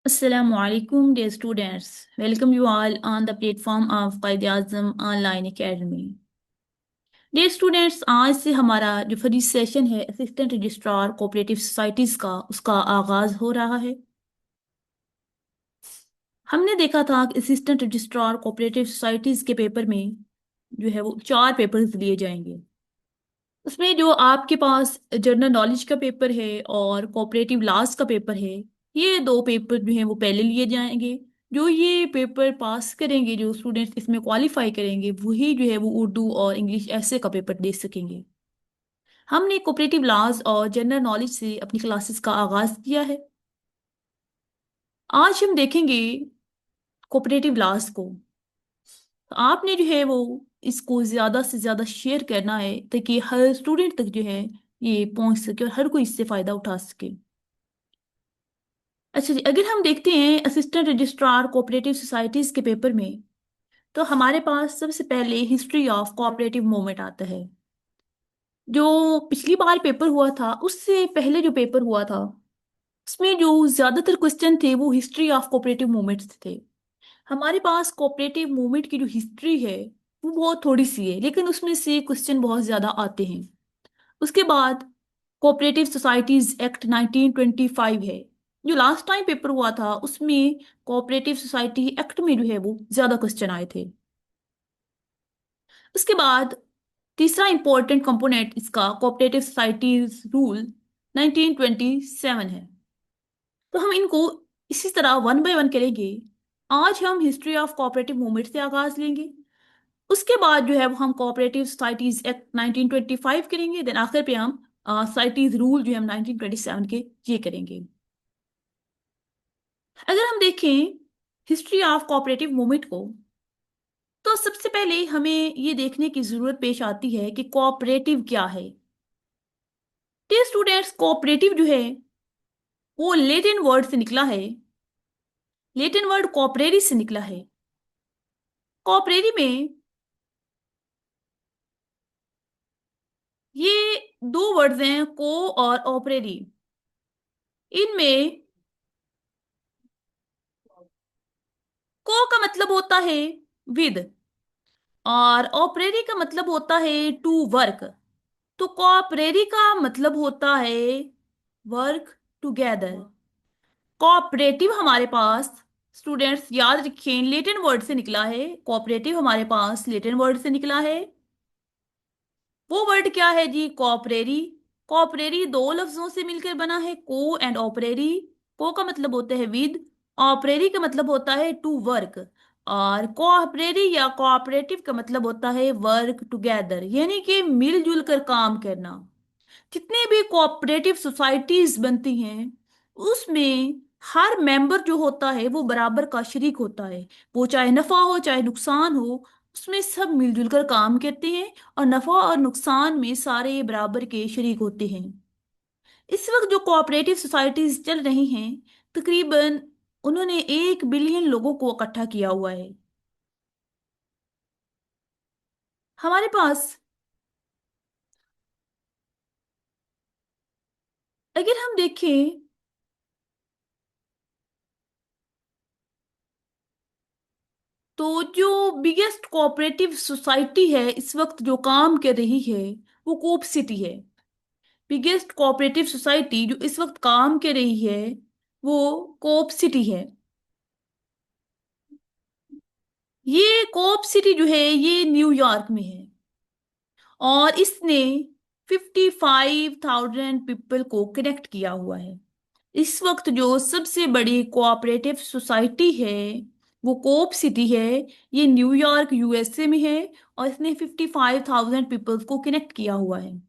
Assalamu alaikum, dear students. Welcome you all on the platform of Qaid-e-Azam Online Academy. Dear students, आज से हमारा जो first session है assistant registrar cooperative societies का उसका आगाज हो रहा है। हमने देखा था कि असिस्टेंट रजिस्ट्रार कोऑपरेटिव सोसाइटीज के पेपर में जो है वो 4 पेपर्स लिए जाएंगे। उसमें जो आपके पास जनरल नॉलेज का पेपर है और कोऑपरेटिव लॉज का पेपर है, ये 2 पेपर जो हैं वो पहले लिए जाएंगे। जो ये पेपर पास करेंगे, जो स्टूडेंट्स इसमें क्वालिफाई करेंगे, वही जो है वो उर्दू और इंग्लिश ऐसे का पेपर दे सकेंगे। हमने कोऑपरेटिव लॉज और जनरल नॉलेज से अपनी क्लासेस का आगाज किया है। आज हम देखेंगे कोऑपरेटिव लॉज को। तो आपने जो है वो इसको ज़्यादा से ज़्यादा शेयर करना है ताकि हर स्टूडेंट तक जो है ये पहुंच सके और हर कोई इससे फ़ायदा उठा सके। अच्छा जी, अगर हम देखते हैं असिस्टेंट रजिस्ट्रार कोऑपरेटिव सोसाइटीज़ के पेपर में, तो हमारे पास सबसे पहले हिस्ट्री ऑफ कोऑपरेटिव मूवमेंट आता है। जो पिछली बार पेपर हुआ था उससे पहले जो पेपर हुआ था उसमें जो ज़्यादातर क्वेश्चन थे वो हिस्ट्री ऑफ कोऑपरेटिव मूवमेंट्स थे। हमारे पास कोऑपरेटिव मूवमेंट की जो हिस्ट्री है वो बहुत थोड़ी सी है, लेकिन उसमें से क्वेश्चन बहुत ज़्यादा आते हैं। उसके बाद कोऑपरेटिव सोसाइटीज एक्ट 1925 है। जो लास्ट टाइम पेपर हुआ था उसमें कोऑपरेटिव सोसाइटी एक्ट में जो है वो ज्यादा क्वेश्चन आए थे। उसके बाद तीसरा इंपॉर्टेंट कंपोनेंट इसका कोऑपरेटिव सोसाइटीज रूल 1927 है। तो हम इनको इसी तरह वन बाय वन करेंगे। आज हम हिस्ट्री ऑफ कोऑपरेटिव मूवमेंट से आगाज लेंगे। उसके बाद जो है वो हम कोऑपरेटिव सोसाइटीज एक्ट 1925 करेंगे। देन आखिर पे हम सोसाइटीज रूल जो है हम 1927 के ये करेंगे। अगर हम देखें हिस्ट्री ऑफ कोऑपरेटिव मूवमेंट को, तो सबसे पहले हमें ये देखने की जरूरत पेश आती है कि कोऑपरेटिव क्या है। डियर स्टूडेंट्स, कोऑपरेटिव जो है वो लेटिन वर्ड से निकला है। लेटिन वर्ड कोऑपरेरी से निकला है। कोऑपरेरी में ये 2 वर्ड्स हैं, को और ऑपरेरी। इनमें को का मतलब होता है विद और ऑपरेरी का मतलब होता है टू वर्क। तो कोऑपरेरी का मतलब होता है वर्क टुगेदर। कोऑपरेटिव हमारे पास स्टूडेंट्स याद रखें लेटिन वर्ड से निकला है। कोऑपरेटिव हमारे पास लेटिन वर्ड से निकला है। वो वर्ड क्या है जी? कोऑपरेरी। कोऑपरेरी 2 लफ्जों से मिलकर बना है, को एंड ऑपरेरी। को का मतलब होता है विद, ऑपरेरी का मतलब होता है टू वर्क, और कोऑपरेरी या कोऑपरेटिव का मतलब होता है वर्क टुगेदर, यानी कि मिलजुल कर काम करना। जितने भी कोऑपरेटिव सोसाइटीज बनती हैं उसमें हर मेंबर जो होता है वो बराबर का शरीक होता है। वो चाहे नफा हो चाहे नुकसान हो, उसमें सब मिलजुल कर काम करते हैं और नफा और नुकसान में सारे बराबर के शरीक होते हैं। इस वक्त जो कोऑपरेटिव सोसाइटीज चल रही हैं, तकरीबन उन्होंने 1 बिलियन लोगों को इकट्ठा किया हुआ है। हमारे पास अगर हम देखें तो जो बिगेस्ट कोऑपरेटिव सोसाइटी है इस वक्त जो काम कर रही है वो कोप सिटी है। बिगेस्ट कोऑपरेटिव सोसाइटी जो इस वक्त काम कर रही है वो कोप सिटी है। ये कोप सिटी जो है ये न्यूयॉर्क में है और इसने 55,000 पीपल को कनेक्ट किया हुआ है। इस वक्त जो सबसे बड़ी कोऑपरेटिव सोसाइटी है वो कोप सिटी है। ये न्यूयॉर्क यूएसए में है और इसने 55,000 पीपल्स को कनेक्ट किया हुआ है।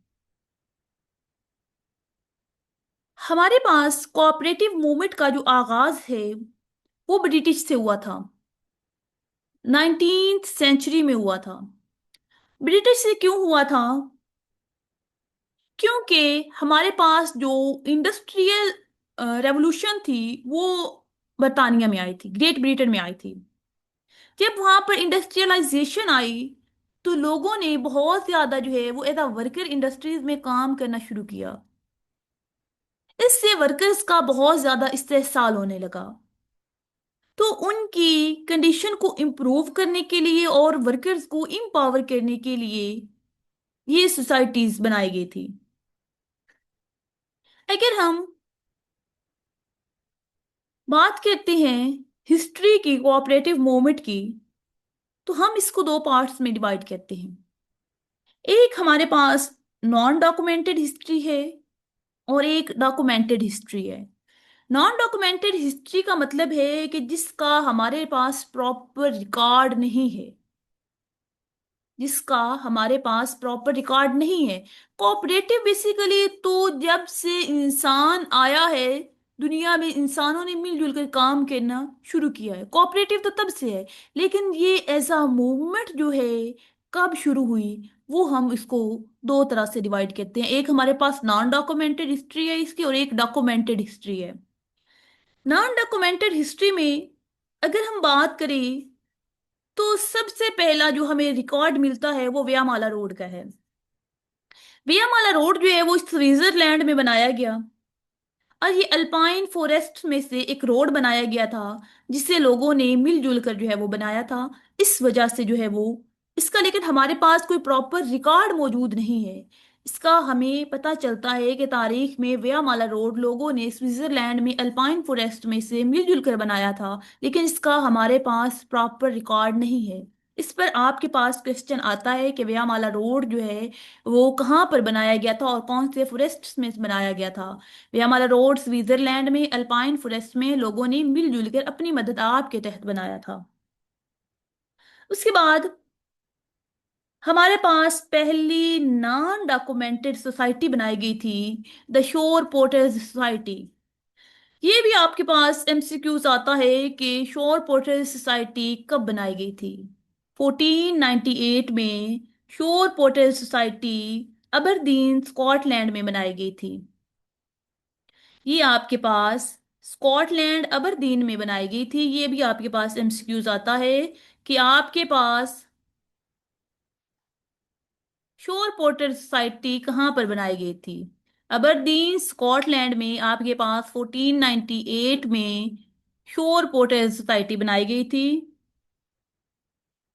हमारे पास कोऑपरेटिव मूवमेंट का जो आगाज है वो ब्रिटिश से हुआ था। 19th सेंचुरी में हुआ था। ब्रिटिश से क्यों हुआ था? क्योंकि हमारे पास जो इंडस्ट्रियल रेवोल्यूशन थी वो बरतानिया में आई थी, ग्रेट ब्रिटेन में आई थी। जब वहां पर इंडस्ट्रियलाइजेशन आई तो लोगों ने बहुत ज्यादा जो है वो एज अ वर्कर इंडस्ट्रीज में काम करना शुरू किया। इससे वर्कर्स का बहुत ज्यादा इस्तेहसाल होने लगा। तो उनकी कंडीशन को इम्प्रूव करने के लिए और वर्कर्स को एम्पावर करने के लिए ये सोसाइटीज बनाई गई थी। अगर हम बात करते हैं हिस्ट्री की, कोऑपरेटिव मूवमेंट की, तो हम इसको दो पार्ट्स में डिवाइड करते हैं। एक हमारे पास नॉन डॉक्यूमेंटेड हिस्ट्री है और एक डॉक्यूमेंटेड हिस्ट्री है। नॉन डॉक्यूमेंटेड हिस्ट्री का मतलब है कि जिसका हमारे पास प्रॉपर रिकॉर्ड नहीं है, जिसका हमारे पास प्रॉपर रिकॉर्ड नहीं है। कोऑपरेटिव बेसिकली तो जब से इंसान आया है दुनिया में, इंसानों ने मिलजुल कर काम करना शुरू किया है, कोऑपरेटिव तो तब से है। लेकिन ये एज अ मूवमेंट जो है कब शुरू हुई, वो हम इसको दो तरह से डिवाइड करते हैं। एक हमारे पास नॉन डॉक्यूमेंटेड हिस्ट्री है इसकी, और एक डॉक्यूमेंटेड हिस्ट्री है। नॉन डॉक्यूमेंटेड हिस्ट्री में अगर हम बात करें तो सबसे पहला जो हमें रिकॉर्ड मिलता है वो व्यामाला रोड का है। व्यामाला रोड जो है वो स्विट्जरलैंड में बनाया गया, और ये अल्पाइन फॉरेस्ट में से एक रोड बनाया गया था जिसे लोगों ने मिलजुल कर जो है वो बनाया था। इस वजह से जो है वो इसका, लेकिन हमारे पास कोई प्रॉपर रिकॉर्ड मौजूद नहीं है। इसका हमें पता चलता है कि तारीख में व्यामाला रोड लोगों ने स्विट्जरलैंड में अल्पाइन फॉरेस्ट में से मिलजुल कर बनाया था, लेकिन इसका हमारे पास प्रॉपर रिकॉर्ड नहीं है। इस पर आपके पास क्वेश्चन आता है कि व्यामाला रोड जो है वो कहाँ पर बनाया गया था और कौन से फॉरेस्ट में बनाया गया था। वे हमारा रोड स्विट्जरलैंड में अल्पाइन फॉरेस्ट में लोगों ने मिलजुल कर अपनी मदद आपके तहत बनाया था। उसके बाद हमारे पास पहली नॉन डॉक्यूमेंटेड सोसाइटी बनाई गई थी, द शोर पोर्टर्स सोसाइटी। ये भी आपके पास एमसीक्यूज आता है कि शोर पोर्टर्स सोसाइटी कब बनाई गई थी। 1498 में शोर पोर्टर्स सोसाइटी अबरदीन स्कॉटलैंड में बनाई गई थी। ये आपके पास स्कॉटलैंड अबरदीन में बनाई गई थी। ये भी आपके पास एमसीक्यूज आता है कि आपके पास शोर पोर्टर सोसाइटी कहाँ पर बनाई गई थी। अबरदीन स्कॉटलैंड में आपके पास 1498 में शोर पोर्टर सोसाइटी बनाई गई थी।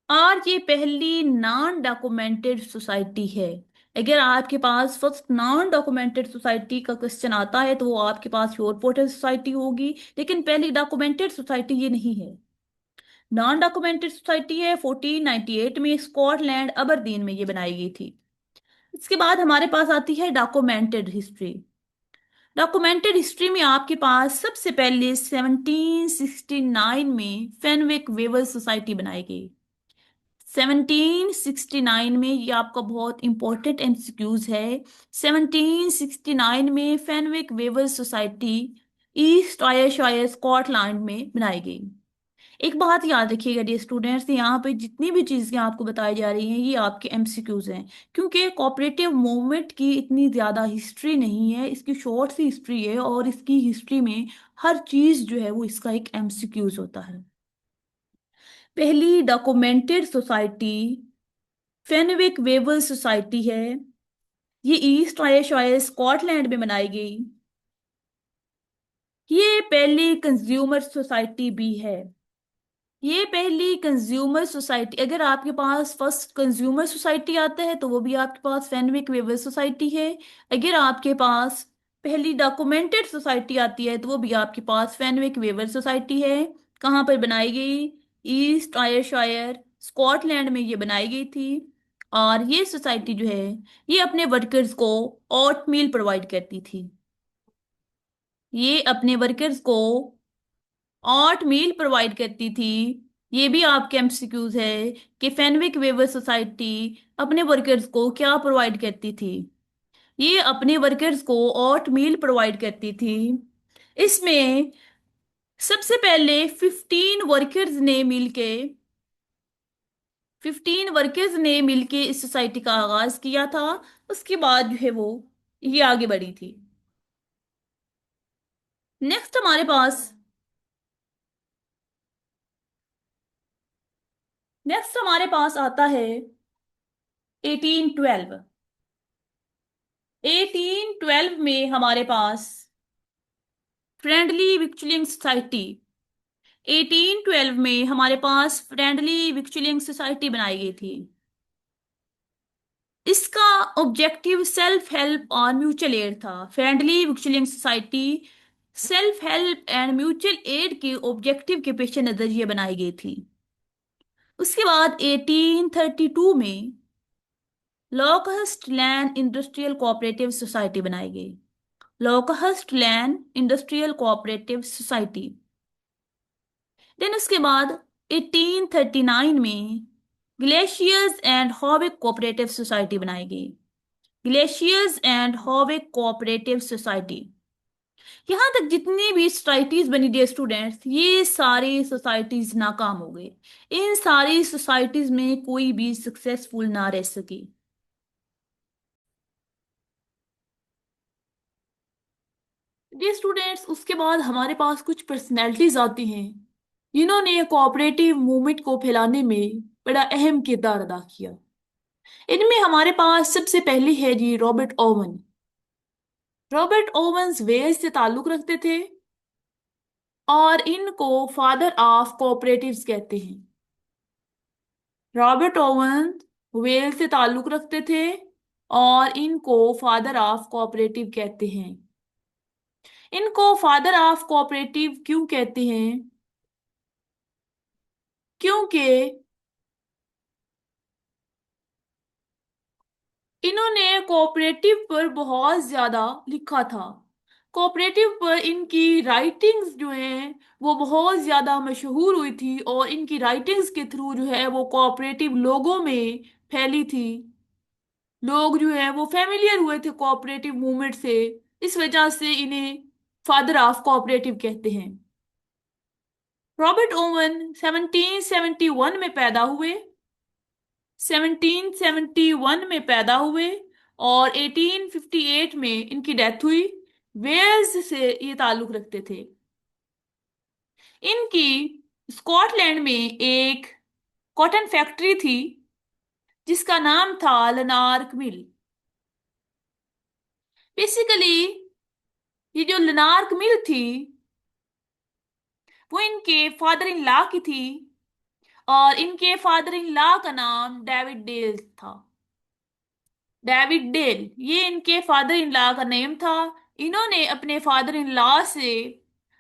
और ये पहली नॉन डॉक्यूमेंटेड सोसाइटी है। अगर आपके पास फर्स्ट नॉन डॉक्यूमेंटेड सोसाइटी का क्वेश्चन आता है तो वो आपके पास शोर पोर्टर सोसाइटी होगी, लेकिन पहली डॉक्यूमेंटेड सोसाइटी ये नहीं है। नॉन डॉक्यूमेंटेड सोसाइटी है 1498 में स्कॉटलैंड अबरदीन में ये बनाई गई थी। इसके बाद हमारे पास आती है डॉक्यूमेंटेड हिस्ट्री। डॉक्यूमेंटेड हिस्ट्री में आपके पास सबसे पहले 1769 में फेनविक वेवर सोसाइटी बनाई गई। 1769 में, ये आपका बहुत इंपॉर्टेंट एमसीक्यूज है। 1769 में Fenwick Weaver Society East Ayrshire Scotland में बनाई गई। एक बात याद रखिएगा डियर स्टूडेंट्स, यहाँ पे जितनी भी चीजें आपको बताई जा रही हैं ये आपके एमसीक्यूज हैं, क्योंकि कोऑपरेटिव मूवमेंट की इतनी ज्यादा हिस्ट्री नहीं है, इसकी शॉर्ट सी हिस्ट्री है, और इसकी हिस्ट्री में हर चीज जो है वो इसका एक एमसीक्यूज होता है। पहली डॉक्यूमेंटेड सोसाइटी फेनविक वेवर सोसाइटी है। ये ईस्ट आयरशायर स्कॉटलैंड में बनाई गई। ये पहली कंज्यूमर सोसाइटी भी है। ये पहली कंज्यूमर सोसाइटी, अगर आपके पास फर्स्ट कंज्यूमर सोसाइटी आता है तो वो भी आपके पास फेनविक वेवर सोसाइटी है। अगर आपके पास पहली डॉक्यूमेंटेड सोसाइटी आती है तो वो भी आपके पास फेनविक वेवर सोसाइटी है। कहाँ पर बनाई गई? ईस्ट आयरशायर स्कॉटलैंड में ये बनाई गई थी। और ये सोसाइटी जो है ये अपने वर्कर्स को ओट मील प्रोवाइड करती थी। ये अपने वर्कर्स को ओट मील प्रोवाइड करती थी। ये भी आपके एमसीक्यूज है कि फेनविक वेवर सोसाइटी अपने वर्कर्स को क्या प्रोवाइड करती थी। ये अपने वर्कर्स को ओट मील प्रोवाइड करती थी। इसमें सबसे पहले 15 वर्कर्स ने मिलके इस सोसाइटी का आगाज किया था। उसके बाद जो है वो ये आगे बढ़ी थी। नेक्स्ट हमारे पास आता है 1812। 1812 में हमारे पास फ्रेंडली विक्चुअलिंग सोसाइटी 1812 में हमारे पास फ्रेंडली विक्टोरियन सोसाइटी बनाई गई थी। इसका ऑब्जेक्टिव सेल्फ हेल्प और म्यूचुअल एड था। Friendly Victorian society self help and mutual aid के ऑब्जेक्टिव के पेश नजर ये बनाई गई थी। उसके बाद 1832 में Lockhurst Lane Industrial Cooperative Society बनाई गई। Lockhurst Lane Industrial Cooperative Society. Then उसके बाद 1839 में Galashiels and Hawick Cooperative Society बनाई गई। Galashiels and Hawick Cooperative Society. यहाँ तक जितनी भी सोसाइटीज बनी डियर स्टूडेंट्स, ये सारी सोसाइटीज नाकाम हो गई। इन सारी सोसाइटीज में कोई भी सक्सेसफुल ना रह सकी। डियर स्टूडेंट्स, उसके बाद हमारे पास कुछ पर्सनैलिटीज आती हैं जिन्होंने कोऑपरेटिव मूवमेंट को फैलाने में बड़ा अहम किरदार अदा किया। इनमें हमारे पास सबसे पहले है जी Robert Owen. Robert Owens Wales से ताल्लुक रखते थे और इनको फादर ऑफ कोऑपरेटिव्स कहते हैं। रॉबर्ट ओवन वेल्स से ताल्लुक रखते थे और इनको फादर ऑफ कोऑपरेटिव कहते हैं। इनको फादर ऑफ कोऑपरेटिव क्यों कहते हैं? क्योंकि इन्होंने कोऑपरेटिव पर बहुत ज्यादा लिखा था। कोऑपरेटिव पर इनकी राइटिंग्स जो हैं वो बहुत ज्यादा मशहूर हुई थी और इनकी राइटिंग्स के थ्रू जो है वो कोऑपरेटिव लोगों में फैली थी। लोग जो है वो फेमिलियर हुए थे कोऑपरेटिव मूवमेंट से। इस वजह से इन्हें फादर ऑफ कोऑपरेटिव कहते हैं। रॉबर्ट ओवन 1771 में पैदा हुए। 1771 में पैदा हुए और 1858 में इनकी डेथ हुई। वेल्स से ये ताल्लुक रखते थे। इनकी स्कॉटलैंड में एक कॉटन फैक्ट्री थी जिसका नाम था लनार्क मिल। बेसिकली ये जो लनार्क मिल थी वो इनके फादर इन लॉ की थी और इनके फादर इन लॉ का नाम डेविड डेल था। डेविड डेल ये इनके फादर इन लॉ का नेम था। इन्होंने अपने फादर इन लॉ से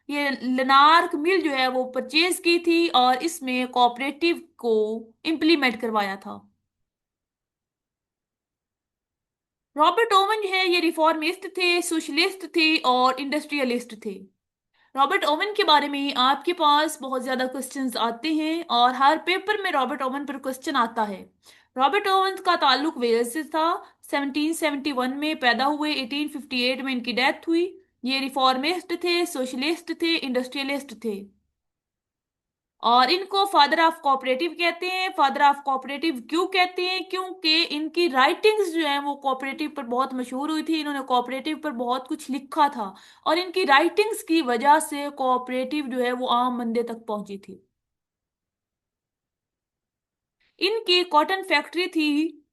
ये लनार्क मिल जो है वो परचेज की थी और इसमें कोऑपरेटिव को इम्प्लीमेंट करवाया था। रॉबर्ट ओवन जो है ये रिफॉर्मिस्ट थे, सोशलिस्ट थे और इंडस्ट्रियलिस्ट थे। रॉबर्ट ओवन के बारे में आपके पास बहुत ज्यादा क्वेश्चंस आते हैं और हर पेपर में रॉबर्ट ओवन पर क्वेश्चन आता है। रॉबर्ट ओवन का ताल्लुक वेल्स से था। 1771 में पैदा हुए, 1858 में इनकी डेथ हुई। ये रिफॉर्मिस्ट थे, सोशलिस्ट थे, इंडस्ट्रियलिस्ट थे और इनको फादर ऑफ कोऑपरेटिव कहते हैं। फादर ऑफ कोऑपरेटिव क्यों कहते हैं? क्योंकि इनकी राइटिंग्स जो है वो कोऑपरेटिव पर बहुत मशहूर हुई थी। इन्होंने कोऑपरेटिव पर बहुत कुछ लिखा था और इनकी राइटिंग्स की वजह से कोऑपरेटिव जो है वो आम बंदे तक पहुंची थी। इनकी कॉटन फैक्ट्री थी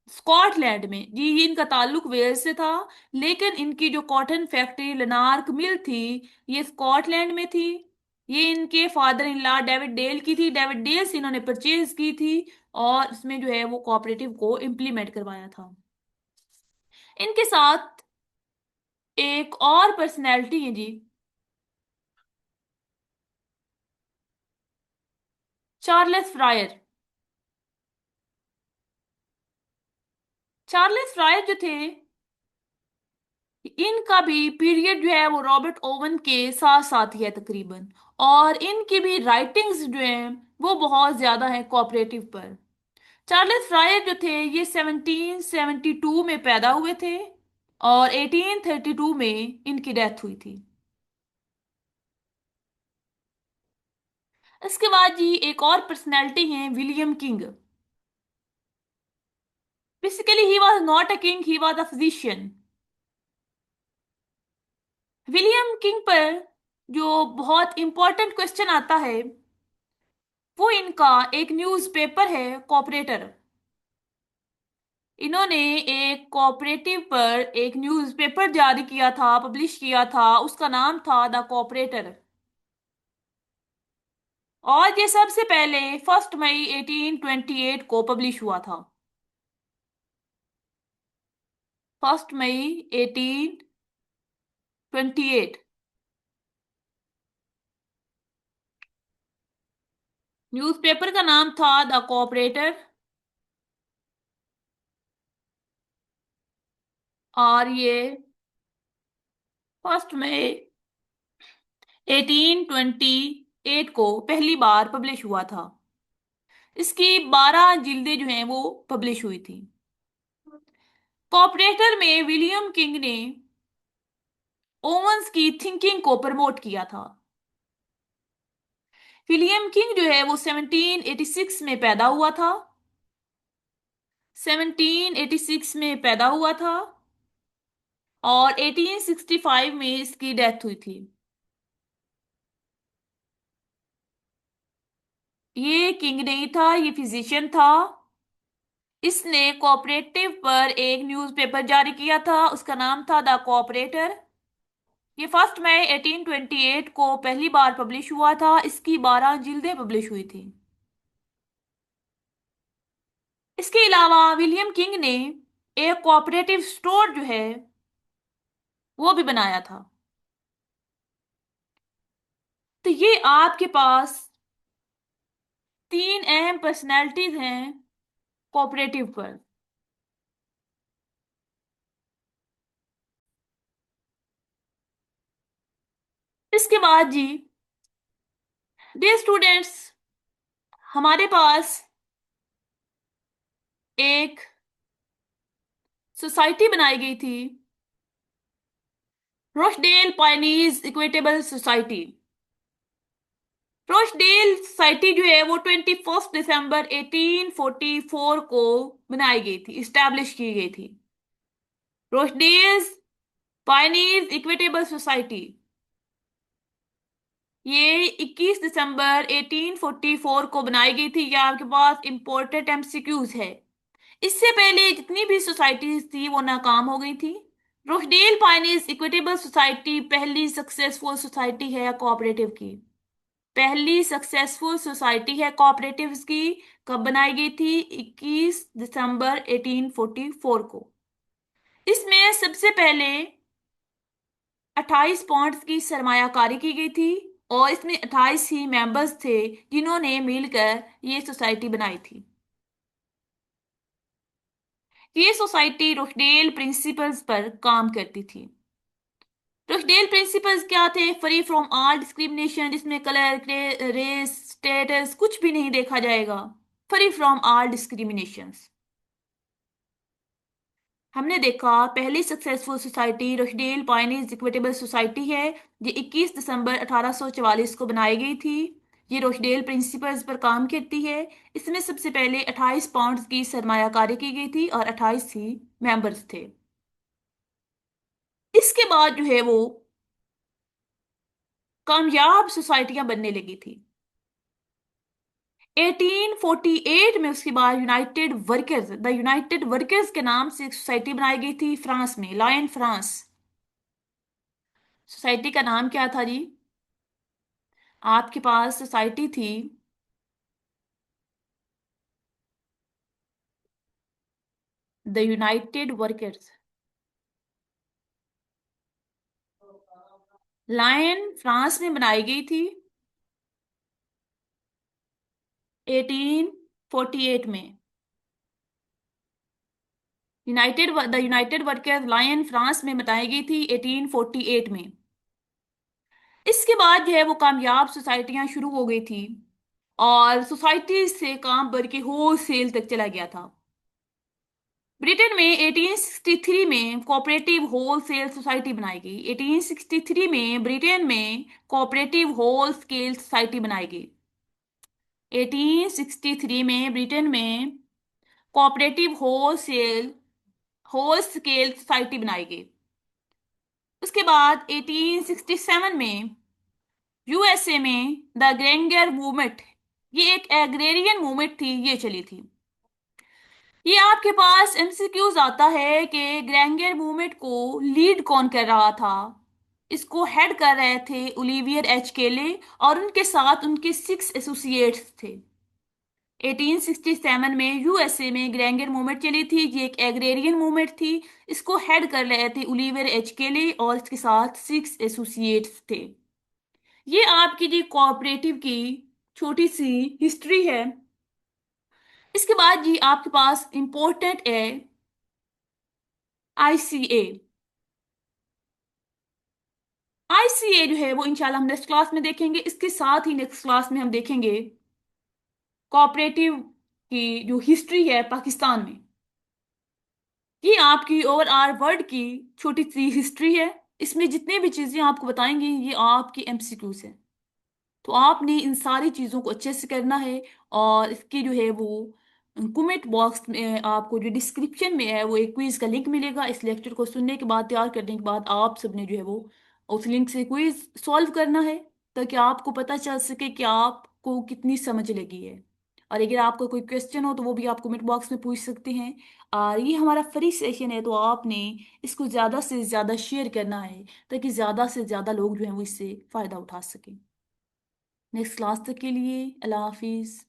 स्कॉटलैंड में। जी ये इनका ताल्लुक वेल्स से था, लेकिन इनकी जो कॉटन फैक्ट्री लनार्क मिल थी ये स्कॉटलैंड में थी। ये इनके father in law David Dale की थी। डेविड डेल से इन्होंने परचेज की थी और इसमें जो है वो कोऑपरेटिव को इम्प्लीमेंट करवाया था। इनके साथ एक और पर्सनैलिटी है जी, चार्ल्स फ्रायर। चार्ल्स फ्रायर जो थे इनका भी पीरियड जो है वो रॉबर्ट ओवन के साथ साथ ही है तकरीबन। और इनकी भी राइटिंग्स जो हैं वो बहुत ज्यादा हैं कोऑपरेटिव पर। चार्ल्स फ्रायर जो थे ये 1772 में पैदा हुए थे और 1832 में इनकी डेथ हुई थी। इसके बाद जी एक और पर्सनैलिटी हैं William king. Basically he was not a king, he was a physician. William king पर जो बहुत इंपॉर्टेंट क्वेश्चन आता है वो इनका एक न्यूज़पेपर है कॉपरेटर। इन्होंने एक कोऑपरेटिव पर एक न्यूज़पेपर जारी किया था, पब्लिश किया था, उसका नाम था द कोऑपरेटर। और ये सबसे पहले 1 मई 1828 को पब्लिश हुआ था। 1 मई 1828। न्यूज़पेपर का नाम था द कोऑपरेटर। और ये 1 मई 1828 को पहली बार पब्लिश हुआ था। इसकी 12 जिल्दें जो हैं वो पब्लिश हुई थी। कोऑपरेटर में विलियम किंग ने ओवंस की थिंकिंग को प्रमोट किया था। विलियम किंग जो है वो 1786 में पैदा हुआ था। 1786 में पैदा हुआ था और 1865 में इसकी डेथ हुई थी। ये किंग नहीं था, ये फिजिशियन था। इसने कोऑपरेटिव पर एक न्यूज़पेपर जारी किया था, उसका नाम था द कोऑपरेटर। ये 1 मई 1828 को पहली बार पब्लिश हुआ था। इसकी 12 जिल्दें पब्लिश हुई थी। इसके अलावा विलियम किंग ने एक कोऑपरेटिव स्टोर जो है वो भी बनाया था। तो ये आपके पास तीन अहम पर्सनैलिटीज हैं कोऑपरेटिव पर। इसके बाद जी, डियर स्टूडेंट्स, हमारे पास एक सोसाइटी बनाई गई थी, रोचडेल पायनीज इक्विटेबल सोसाइटी। रोचडेल सोसाइटी जो है वो 21 दिसंबर 1844 को बनाई गई थी, इस्टेब्लिश की गई थी। रोचडेल पायनीज इक्विटेबल सोसाइटी ये 21 दिसंबर 1844 को बनाई गई थी। ये आपके पास इंपॉर्टेंट एमसीक्यूज है। इससे पहले जितनी भी सोसाइटीज थी वो नाकाम हो गई थी। रोचडेल पायनीज इक्विटेबल सोसाइटी पहली सक्सेसफुल सोसाइटी है कोऑपरेटिव की। पहली सक्सेसफुल सोसाइटी है कोऑपरेटिव की। कब बनाई गई थी? 21 दिसंबर 1844 को। इसमें सबसे पहले 28 पॉइंट्स की सरमायाकारी की गई थी और इसमें 28 ही मेंबर्स थे जिन्होंने मिलकर ये सोसाइटी बनाई थी। ये सोसाइटी रोचडेल प्रिंसिपल्स पर काम करती थी। रोचडेल प्रिंसिपल्स क्या थे? फ्री फ्रॉम ऑल डिस्क्रिमिनेशन, जिसमें कलर, रेस, स्टेटस कुछ भी नहीं देखा जाएगा। Free from all discriminations. हमने देखा पहली successful society रोचडेल pioneers equitable society है। ये 21 दिसंबर 1844 को बनाई गई थी। ये रोचडेल प्रिंसिपल्स पर काम करती है। इसमें सबसे पहले 28 पाउंड की सरमायाकारी की गई थी और 28 ही मेंबर्स थे। इसके बाद जो है वो कामयाब सोसाइटियां बनने लगी थी। 1848 में उसके बाद United workers, the United workers के नाम से एक सोसाइटी बनाई गई थी फ्रांस में, लायन फ्रांस। सोसाइटी का नाम क्या था जी? आपके पास सोसाइटी थी the United Workers. Lyon France में बनाई गई थी 1848 में। यूनाइटेड वर्कर्स लायन फ्रांस में बताई गई थी 1848 में। इसके बाद जो है वो कामयाब सोसाइटियां शुरू हो गई थी और सोसाइटी से काम बढ़ के होल सेल तक चला गया था। ब्रिटेन में 1863 में कोऑपरेटिव होल सेल सोसाइटी बनाई गई। 1863 में ब्रिटेन में कोऑपरेटिव होल स्केल सोसाइटी बनाई गई। 1863 में ब्रिटेन में कोऑपरेटिव होल स्केल सोसाइटी बनाई गई। उसके बाद 1867 में यूएसए में द ग्रेंगर मूवमेंट, ये एक एग्रेरियन मूवमेंट थी, ये चली थी। ये आपके पास एमसीक्यूज आता है कि ग्रेंगर मूवमेंट को लीड कौन कर रहा था। इसको हेड कर रहे थे ओलिवियर एच केले, और उनके साथ उनके 6 एसोसिएट्स थे। 1867 में यूएसए में ग्रेंगर मूवमेंट चली थी, ये एक एग्रेरियन मूवमेंट थी। इसको हेड कर रहे थे ओलिवियर एच केले और इसके साथ 6 एसोसिएट्स थे। ये आपकी जी कोऑपरेटिव की छोटी सी हिस्ट्री है। इसके बाद जी आपके पास इंपॉर्टेंट है आईसीए। आईसीए जो है वो इंशाल्लाह हम नेक्स्ट क्लास में देखेंगे। इसके साथ ही नेक्स्ट क्लास में हम देखेंगे कोऑपरेटिव की जो हिस्ट्री है पाकिस्तान में। ये आपकी ओवरऑल वर्ल्ड की छोटी सी हिस्ट्री है। इसमें जितने भी चीजें आपको बताएंगे ये आपकी एमसीक्यूज है। तो आपने इन सारी चीज़ों को अच्छे से करना है। और इसकी जो है वो कमेंट बॉक्स में आपको जो डिस्क्रिप्शन में है वो एक क्विज का लिंक मिलेगा। इस लेक्चर को सुनने के बाद, तैयार करने के बाद आप सबने जो है वो उस लिंक से क्विज सॉल्व करना है, ताकि आपको पता चल सके कि आपको कितनी समझ लगी है। और अगर आपको कोई क्वेश्चन हो तो वो भी आप कमेंट बॉक्स में पूछ सकते हैं। और ये हमारा फ्री सेशन है, तो आपने इसको ज़्यादा से ज़्यादा शेयर करना है, ताकि ज़्यादा से ज़्यादा लोग जो हैं वो इससे फ़ायदा उठा सकें। नेक्स्ट क्लास तक के लिए अल्लाह हाफिज़।